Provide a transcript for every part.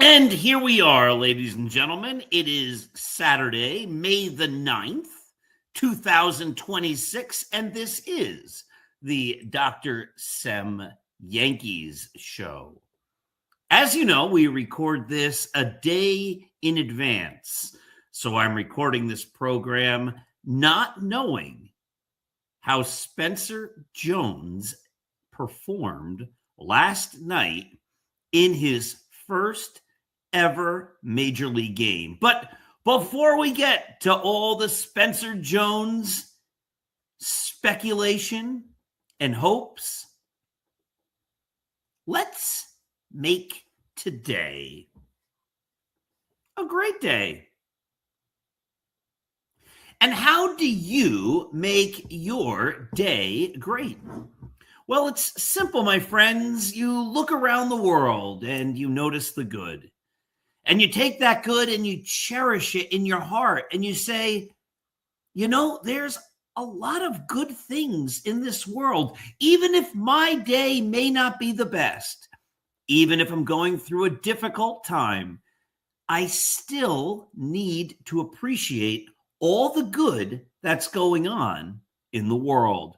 And here we are, ladies and gentlemen. It is Saturday, May the 9th, 2026, and this is the Dr. Sem Yankees Show. As you know, we record this a day in advance, so I'm recording this program not knowing how Spencer Jones performed last night in his first ever Major League game. But before we get to all the Spencer Jones speculation and hopes, let's make today a great day. And how do you make your day great? Well, it's simple, my friends. You look around the world and you notice the good. And you take that good and you cherish it in your heart. And you say, you know, there's a lot of good things in this world. Even if my day may not be the best, even if I'm going through a difficult time, I still need to appreciate all the good that's going on in the world.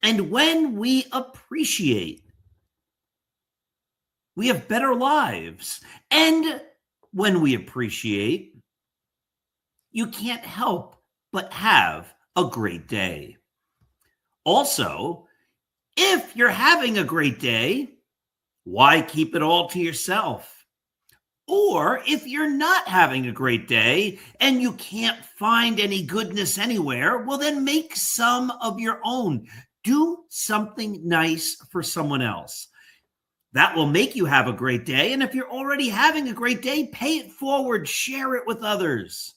And when we appreciate, we have better lives. And when we appreciate, you can't help but have a great day. Also, if you're having a great day, why keep it all to yourself? Or if you're not having a great day and you can't find any goodness anywhere, well, then make some of your own. Do something nice for someone else. That will make you have a great day. And if you're already having a great day, pay it forward, share it with others.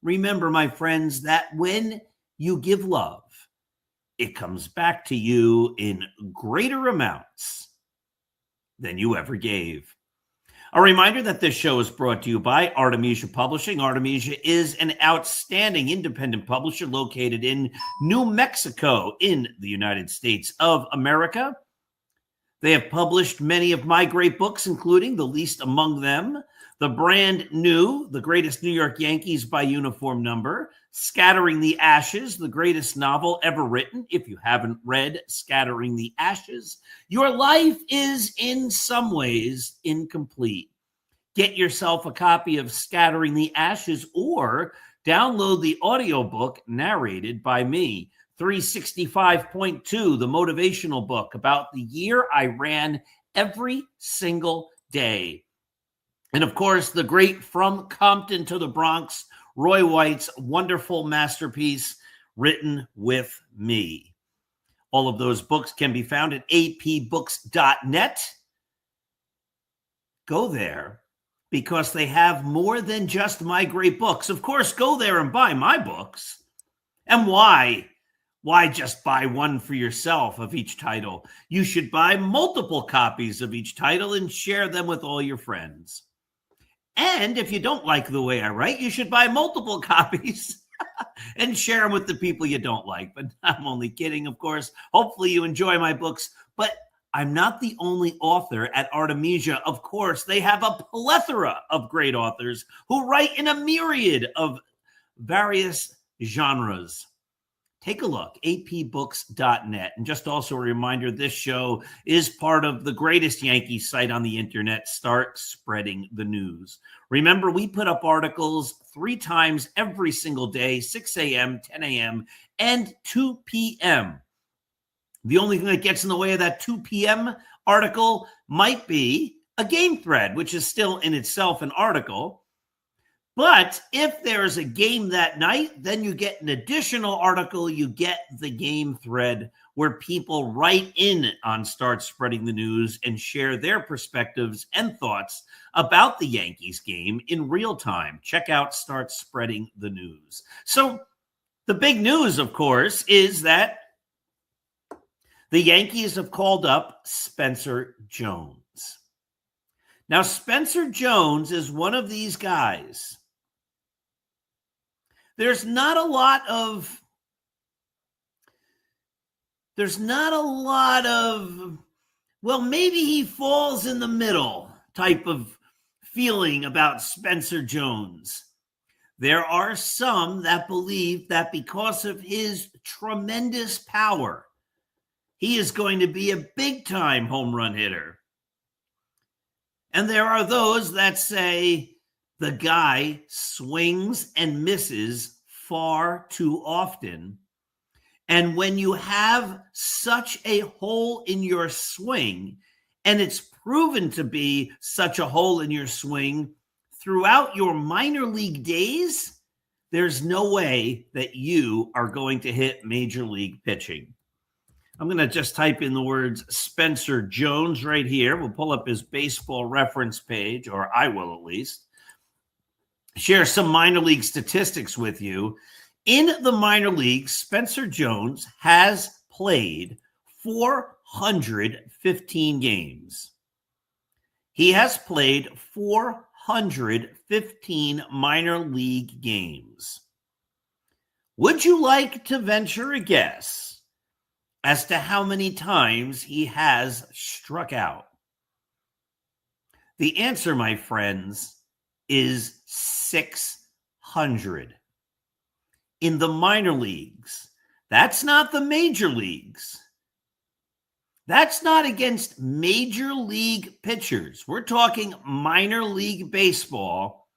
Remember, my friends, that when you give love, it comes back to you in greater amounts than you ever gave. A reminder that this show is brought to you by Artemisia Publishing. Artemisia is an outstanding independent publisher located in New Mexico in the United States of America. They have published many of my great books, including the least among them, the brand new The Greatest New York Yankees by Uniform Number, Scattering the Ashes, the greatest novel ever written. If you haven't read Scattering the Ashes, your life is in some ways incomplete. Get yourself a copy of Scattering the Ashes or download the audiobook narrated by me. 365.2, the motivational book about the year I ran every single day. And of course, the great From Compton to the Bronx, Roy White's wonderful masterpiece, Written with Me. All of those books can be found at apbooks.net. Go there because they have more than just my great books. Of course, go there and buy my books. And why? Why just buy one for yourself of each title? You should buy multiple copies of each title and share them with all your friends. And if you don't like the way I write, you should buy multiple copies and share them with the people you don't like. But I'm only kidding, of course. Hopefully you enjoy my books. But I'm not the only author at Artemisia. Of course, they have a plethora of great authors who write in a myriad of various genres. Take a look, apbooks.net. And just also a reminder, this show is part of the greatest Yankees site on the internet, Start Spreading the News. Remember, we put up articles 3 times every single day, 6 a.m., 10 a.m., and 2 p.m. The only thing that gets in the way of that 2 p.m. article might be a game thread, which is still in itself an article. But if there's a game that night, then you get an additional article. You get the game thread where people write in on Start Spreading the News and share their perspectives and thoughts about the Yankees game in real time. Check out Start Spreading the News. So the big news, of course, is that the Yankees have called up Spencer Jones. Now, Spencer Jones is one of these guys. There's not a lot of, well, maybe he falls in the middle type of feeling about Spencer Jones. There are some that believe that because of his tremendous power, he is going to be a big-time home run hitter. And there are those that say the guy swings and misses far too often. And when you have such a hole in your swing, and it's proven to be such a hole in your swing throughout your minor league days, there's no way that you are going to hit major league pitching. I'm going to just type in the words Spencer Jones right here. We'll pull up his baseball reference page, or I will at least. Share some minor league statistics with you. In the minor leagues, Spencer Jones has played 415 games. He has played 415 minor league games. Would you like to venture a guess as to how many times he has struck out? The answer, my friends, is 600. In the minor leagues. That's not the major leagues. That's not against major league pitchers. We're talking minor league baseball.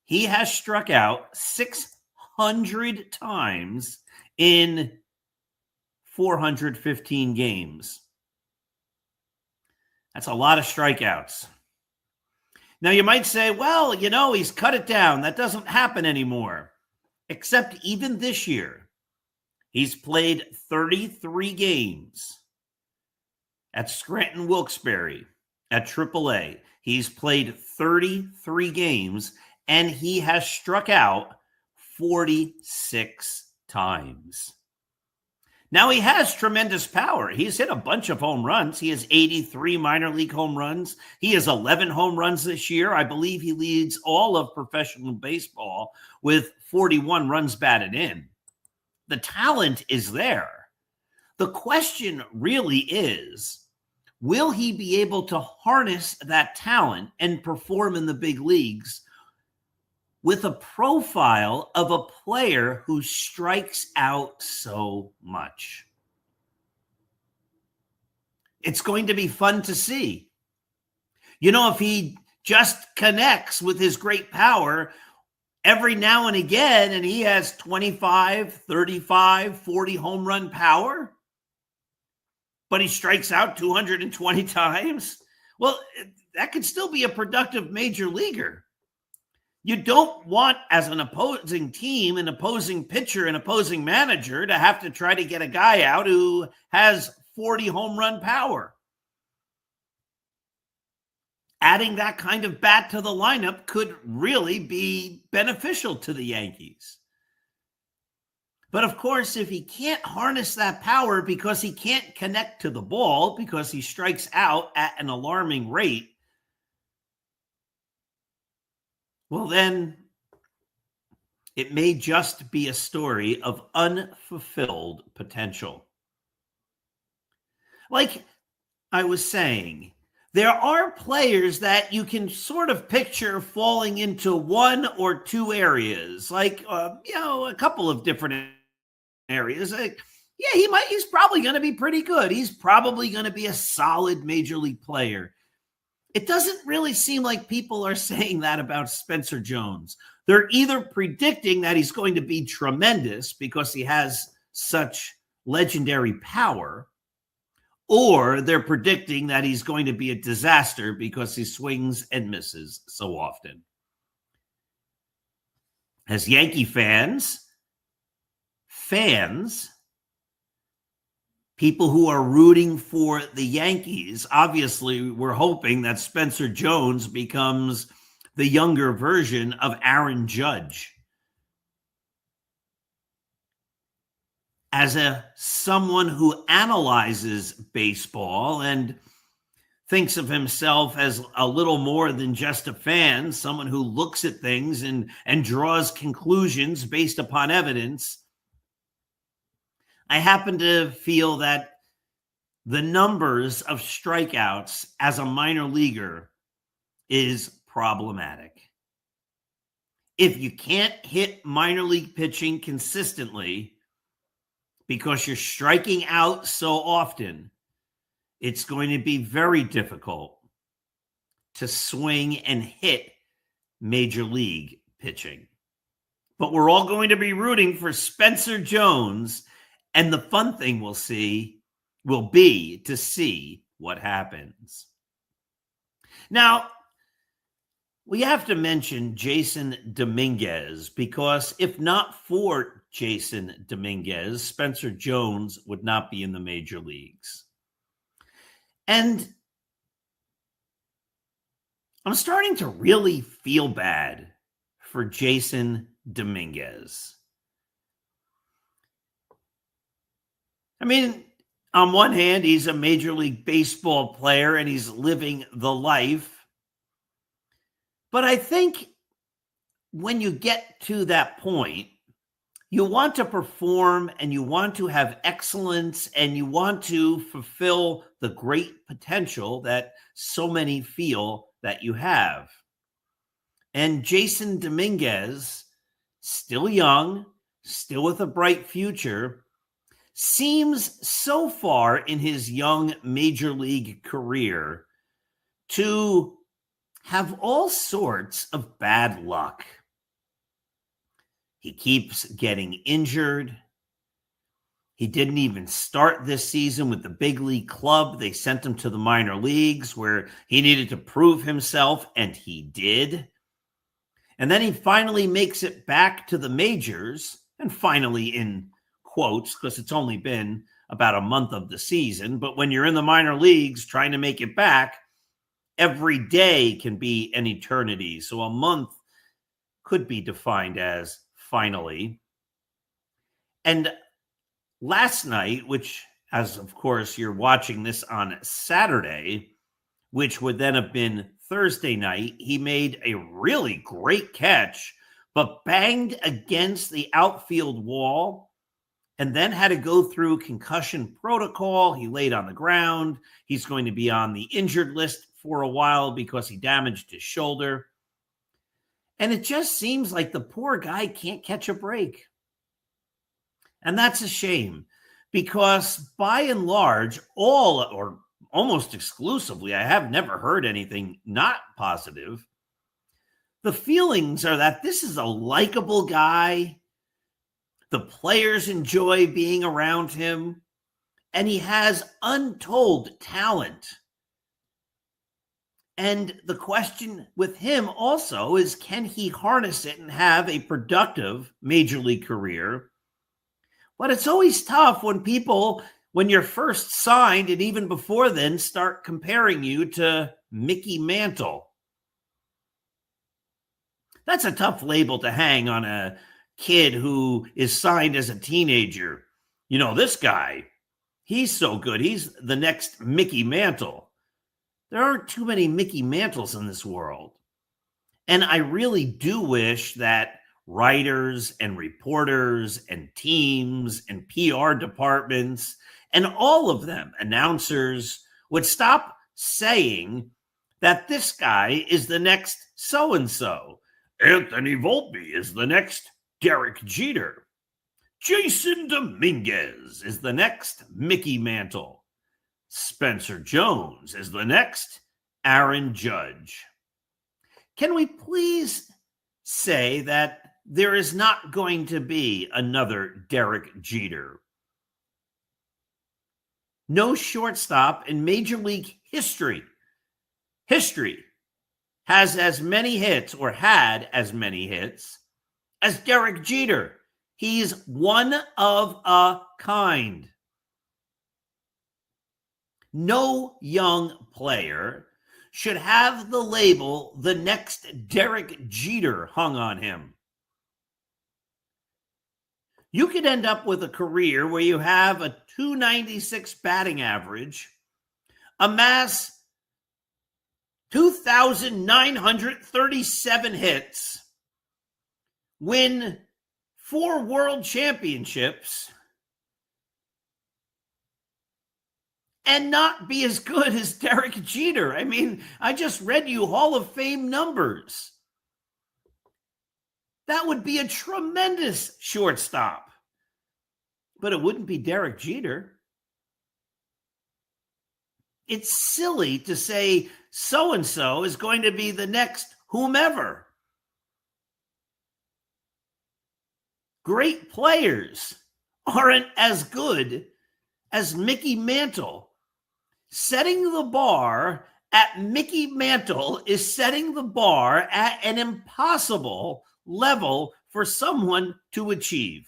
He has struck out 600 times in 415 games. That's a lot of strikeouts. Now you might say, well, he's cut it down. That doesn't happen anymore. Except even this year, he's played 33 games at Scranton Wilkes-Barre at AAA. He's played 33 games, and he has struck out 46 times. Now, he has tremendous power. He's hit a bunch of home runs. He has 83 minor league home runs. He has 11 home runs this year. I believe he leads all of professional baseball with 41 runs batted in. The talent is there. The question really is, will he be able to harness that talent and perform in the big leagues with a profile of a player who strikes out so much? It's going to be fun to see. If he just connects with his great power every now and again, and he has 25, 35, 40 home run power, but he strikes out 220 times, well, that could still be a productive major leaguer. You don't want, as an opposing team, an opposing pitcher, an opposing manager, to have to try to get a guy out who has 40 home run power. Adding that kind of bat to the lineup could really be beneficial to the Yankees. But of course, if he can't harness that power because he can't connect to the ball, because he strikes out at an alarming rate, well, then it may just be a story of unfulfilled potential. Like I was saying, there are players that you can sort of picture falling into one or two areas, like, a couple of different areas. He's probably going to be pretty good. He's probably going to be a solid major league player. It doesn't really seem like people are saying that about Spencer Jones. They're either predicting that he's going to be tremendous because he has such legendary power, or they're predicting that he's going to be a disaster because he swings and misses so often. As Yankee fans, people who are rooting for the Yankees, obviously we're hoping that Spencer Jones becomes the younger version of Aaron Judge. As someone who analyzes baseball and thinks of himself as a little more than just a fan, someone who looks at things and draws conclusions based upon evidence, I happen to feel that the numbers of strikeouts as a minor leaguer is problematic. If you can't hit minor league pitching consistently because you're striking out so often, it's going to be very difficult to swing and hit major league pitching. But we're all going to be rooting for Spencer Jones, and the fun thing will be to see what happens. Now, we have to mention Jason Dominguez, because if not for Jason Dominguez, Spencer Jones would not be in the major leagues. And I'm starting to really feel bad for Jason Dominguez. I mean, on one hand, he's a Major League Baseball player and he's living the life. But I think when you get to that point, you want to perform and you want to have excellence and you want to fulfill the great potential that so many feel that you have. And Jason Dominguez, still young, still with a bright future, seems so far in his young major league career to have all sorts of bad luck. He keeps getting injured. He didn't even start this season with the big league club. They sent him to the minor leagues where he needed to prove himself, and he did. And then he finally makes it back to the majors, and finally in quotes, because it's only been about a month of the season. But when you're in the minor leagues trying to make it back, every day can be an eternity. So a month could be defined as finally. And last night, which, as of course you're watching this on Saturday, which would then have been Thursday night, he made a really great catch, but banged against the outfield wall and then had to go through concussion protocol. He laid on the ground. He's going to be on the injured list for a while because he damaged his shoulder. And it just seems like the poor guy can't catch a break. And that's a shame, because by and large, all or almost exclusively, I have never heard anything not positive. The feelings are that this is a likable guy. The players enjoy being around him, and he has untold talent. And the question with him also is, can he harness it and have a productive major league career? But it's always tough when people, when you're first signed and even before then, start comparing you to Mickey Mantle. That's a tough label to hang on a kid who is signed as a teenager. You know, this guy, he's so good. He's the next Mickey Mantle. There aren't too many Mickey Mantles in this world. And I really do wish that writers and reporters and teams and PR departments and all of them, announcers, would stop saying that this guy is the next so-and-so. Anthony Volpe is the next Derek Jeter. Jason Dominguez is the next Mickey Mantle. Spencer Jones is the next Aaron Judge. Can we please say that there is not going to be another Derek Jeter? No shortstop in Major League history has as many hits, or had as many hits, as Derek Jeter. He's one of a kind. No young player should have the label "the next Derek Jeter" hung on him. You could end up with a career where you have a .296 batting average, amass 2,937 hits, win 4 world championships, and not be as good as Derek Jeter. I mean, I just read you Hall of Fame numbers. That would be a tremendous shortstop. But it wouldn't be Derek Jeter. It's silly to say so-and-so is going to be the next whomever. Great players aren't as good as Mickey Mantle. Setting the bar at Mickey Mantle is setting the bar at an impossible level for someone to achieve.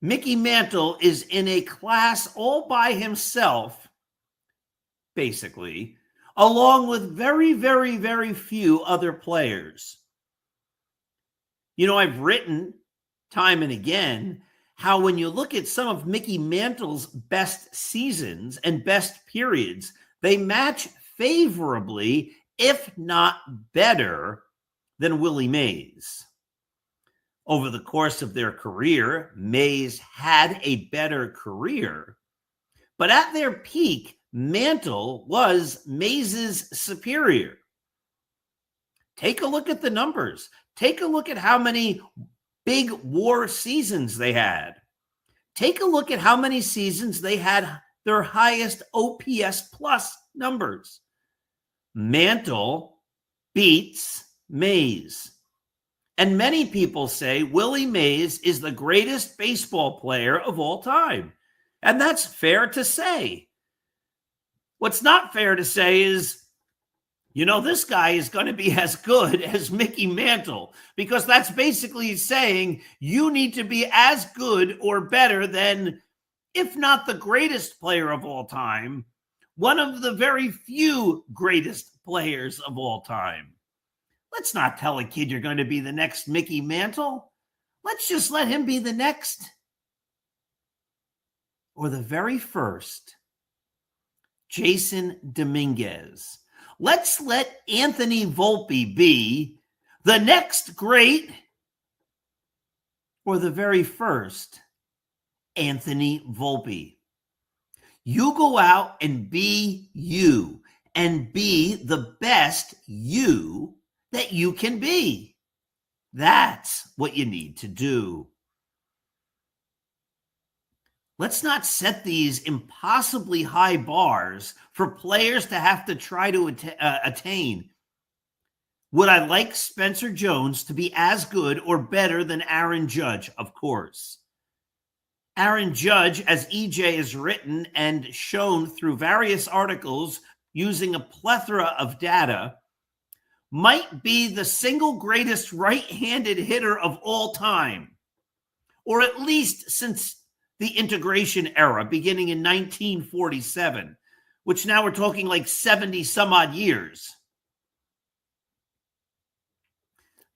Mickey Mantle is in a class all by himself, basically, along with very, very, very few other players. You know, I've written time and again how when you look at some of Mickey Mantle's best seasons and best periods, they match favorably, if not better, than Willie Mays. Over the course of their career, Mays had a better career, but at their peak, Mantle was Mays's superior. Take a look at the numbers. Take a look at how many big WAR seasons they had. Take a look at how many seasons they had their highest OPS plus numbers. Mantle beats Mays. And many people say Willie Mays is the greatest baseball player of all time. And that's fair to say. What's not fair to say is, you know, this guy is going to be as good as Mickey Mantle, because that's basically saying you need to be as good or better than, if not the greatest player of all time, one of the very few greatest players of all time. Let's not tell a kid you're going to be the next Mickey Mantle. Let's just let him be the next or the very first Jason Dominguez. Let's let Anthony Volpe be the next great or the very first Anthony Volpe. You go out and be you and be the best you that you can be. That's what you need to do. Let's not set these impossibly high bars for players to have to try to attain. Would I like Spencer Jones to be as good or better than Aaron Judge? Of course. Aaron Judge, as EJ has written and shown through various articles using a plethora of data, might be the single greatest right-handed hitter of all time, or at least since the integration era beginning in 1947, which now we're talking like 70 some odd years.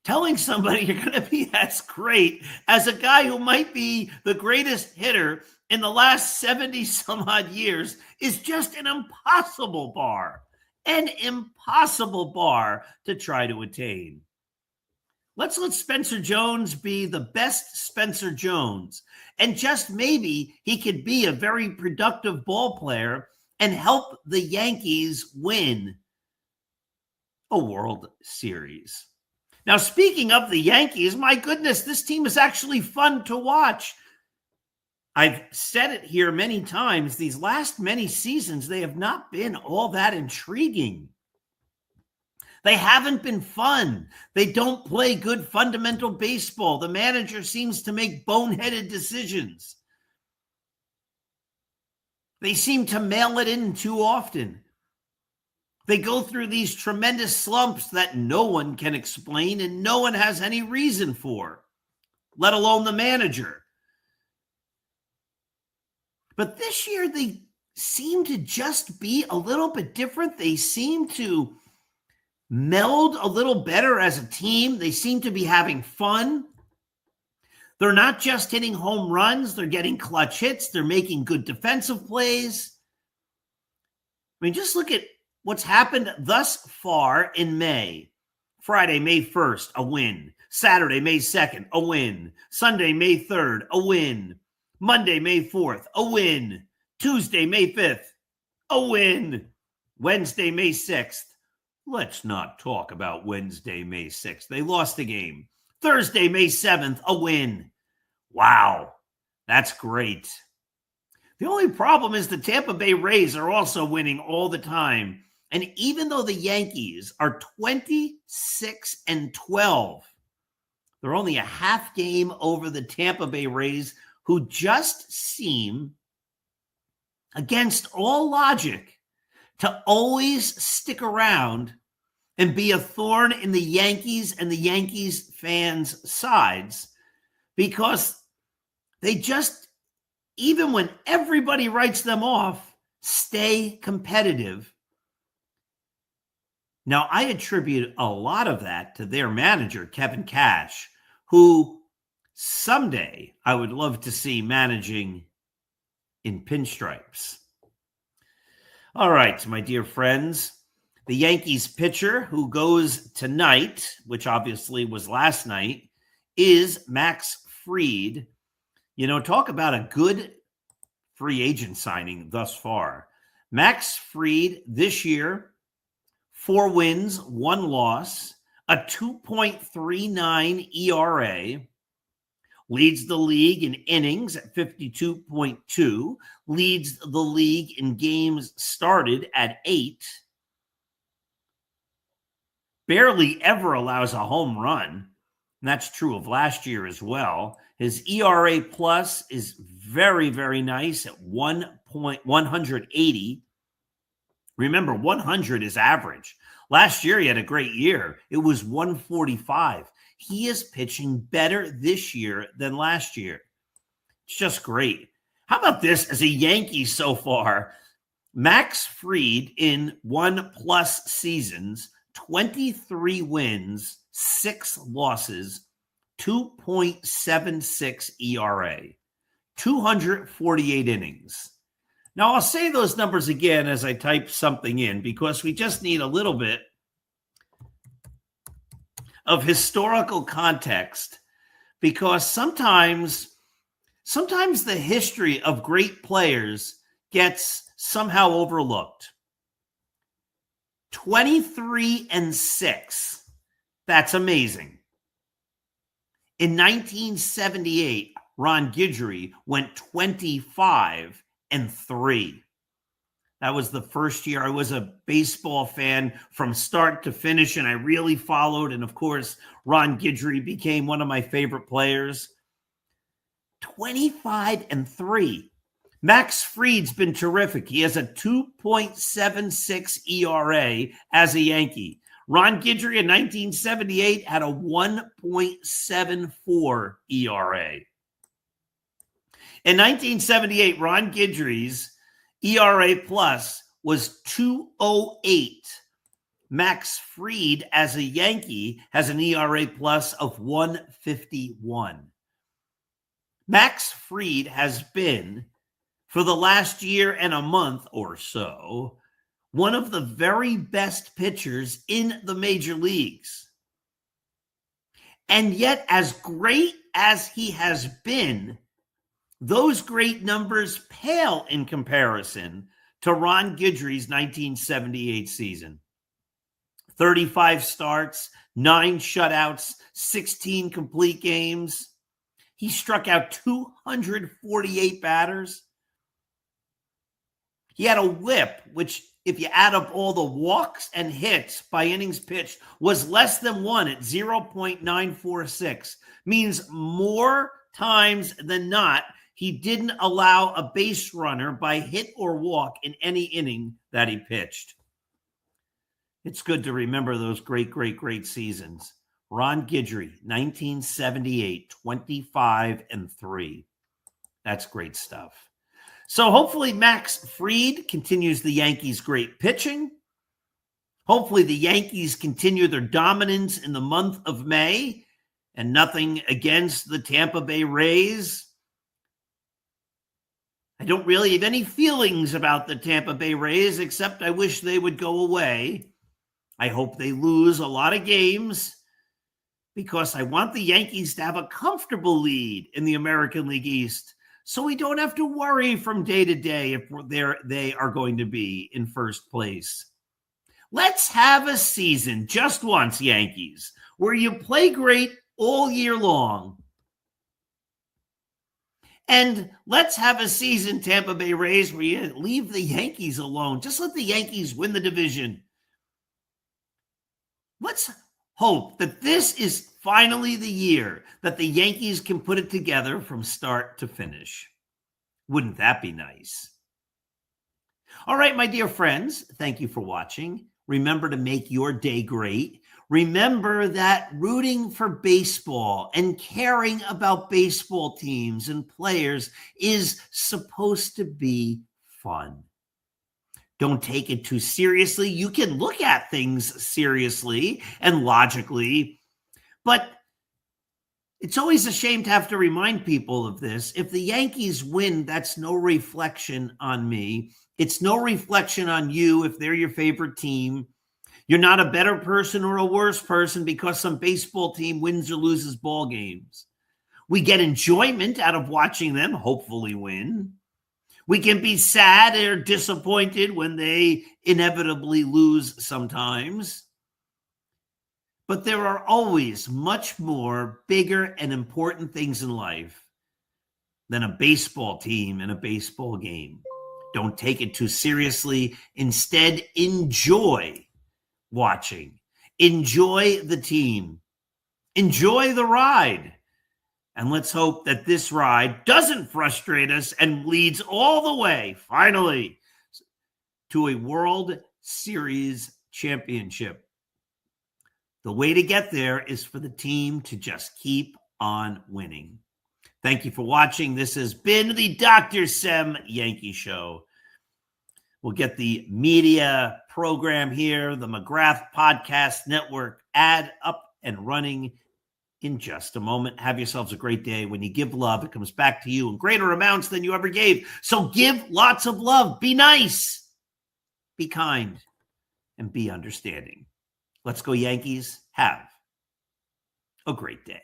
Telling somebody you're going to be as great as a guy who might be the greatest hitter in the last 70 some odd years is just an impossible bar. An impossible bar to try to attain. Let's let Spencer Jones be the best Spencer Jones. And just maybe he could be a very productive ball player and help the Yankees win a World Series. Now, speaking of the Yankees, my goodness, this team is actually fun to watch. I've said it here many times. These last many seasons, they have not been all that intriguing. They haven't been fun. They don't play good fundamental baseball. The manager seems to make boneheaded decisions. They seem to mail it in too often. They go through these tremendous slumps that no one can explain and no one has any reason for, let alone the manager. But this year, they seem to just be a little bit different. They seem to meld a little better as a team. They seem to be having fun. They're not just hitting home runs. They're getting clutch hits. They're making good defensive plays. I mean, just look at what's happened thus far in May. Friday, May 1st, a win. Saturday, May 2nd, a win. Sunday, May 3rd, a win. Monday, May 4th, a win. Tuesday, May 5th, a win. Wednesday, May 6th. Let's not talk about Wednesday, May 6th. They lost the game. Thursday, May 7th, a win. Wow, that's great. The only problem is the Tampa Bay Rays are also winning all the time. And even though the Yankees are 26-12, they're only a half game over the Tampa Bay Rays, who just seem, against all logic, to always stick around and be a thorn in the Yankees and the Yankees fans' sides, because they just, even when everybody writes them off, stay competitive. Now, I attribute a lot of that to their manager, Kevin Cash, who someday I would love to see managing in pinstripes. All right, my dear friends, the Yankees pitcher who goes tonight, which obviously was last night, is Max Fried. You know, talk about a good free agent signing thus far. Max Fried this year, 4 wins, 1 loss, a 2.39 ERA, leads the league in innings at 52.2, leads the league in games started at 8, barely ever allows a home run, and that's true of last year as well. His ERA plus is very, very nice at 180. Remember, 100 is average. Last year, he had a great year. It was 145. He is pitching better this year than last year. It's just great. How about this as a Yankee so far? Max Fried in 1+ seasons, 23 wins, 6 losses, 2.76 ERA, 248 innings. Now, I'll say those numbers again as I type something in, because we just need a little bit of historical context, because sometimes the history of great players gets somehow overlooked. 23-6. That's amazing. In 1978, Ron Guidry went 25-3. That was the first year I was a baseball fan from start to finish, and I really followed. And of course, Ron Guidry became one of my favorite players. 25-3. Max Fried's been terrific. He has a 2.76 ERA as a Yankee. Ron Guidry in 1978 had a 1.74 ERA. In 1978, Ron Guidry's ERA plus was 2.08. Max Fried, as a Yankee, has an ERA plus of 1.51. Max Fried has been, for the last year and a month or so, one of the very best pitchers in the major leagues. And yet, as great as he has been, those great numbers pale in comparison to Ron Guidry's 1978 season. 35 starts, 9 shutouts, 16 complete games. He struck out 248 batters. He had a whip, which, if you add up all the walks and hits by innings pitched, was less than 1 at 0.946. Means more times than not, he didn't allow a base runner by hit or walk in any inning that he pitched. It's good to remember those great, great, great seasons. Ron Guidry, 1978, 25-3. That's great stuff. So hopefully Max Fried continues the Yankees' great pitching. Hopefully the Yankees continue their dominance in the month of May, and nothing against the Tampa Bay Rays. I don't really have any feelings about the Tampa Bay Rays, except I wish they would go away. I hope they lose a lot of games because I want the Yankees to have a comfortable lead in the American League East so we don't have to worry from day to day if they are going to be in first place. Let's have a season just once, Yankees, where you play great all year long. And let's have a season, Tampa Bay Rays, where you leave the Yankees alone. Just let the Yankees win the division. Let's hope that this is finally the year that the Yankees can put it together from start to finish. Wouldn't that be nice? All right, my dear friends, thank you for watching. Remember to make your day great. Remember that rooting for baseball and caring about baseball teams and players is supposed to be fun. Don't take it too seriously. You can look at things seriously and logically, but it's always a shame to have to remind people of this. If the Yankees win, that's no reflection on me. It's no reflection on you if they're your favorite team. You're not a better person or a worse person because some baseball team wins or loses ball games. We get enjoyment out of watching them hopefully win. We can be sad or disappointed when they inevitably lose sometimes. But there are always much more bigger and important things in life than a baseball team and a baseball game. Don't take it too seriously. Instead, enjoy watching. Enjoy the team. Enjoy the ride. And let's hope that this ride doesn't frustrate us and leads all the way, finally, to a World Series championship. The way to get there is for the team to just keep on winning. Thank you for watching. This has been the Dr. Sem Yankees Show. We'll get the media program here, the McGrath Podcast Network ad up and running in just a moment. Have yourselves a great day. When you give love, it comes back to you in greater amounts than you ever gave. So give lots of love. Be nice, be kind, and be understanding. Let's go, Yankees. Have a great day.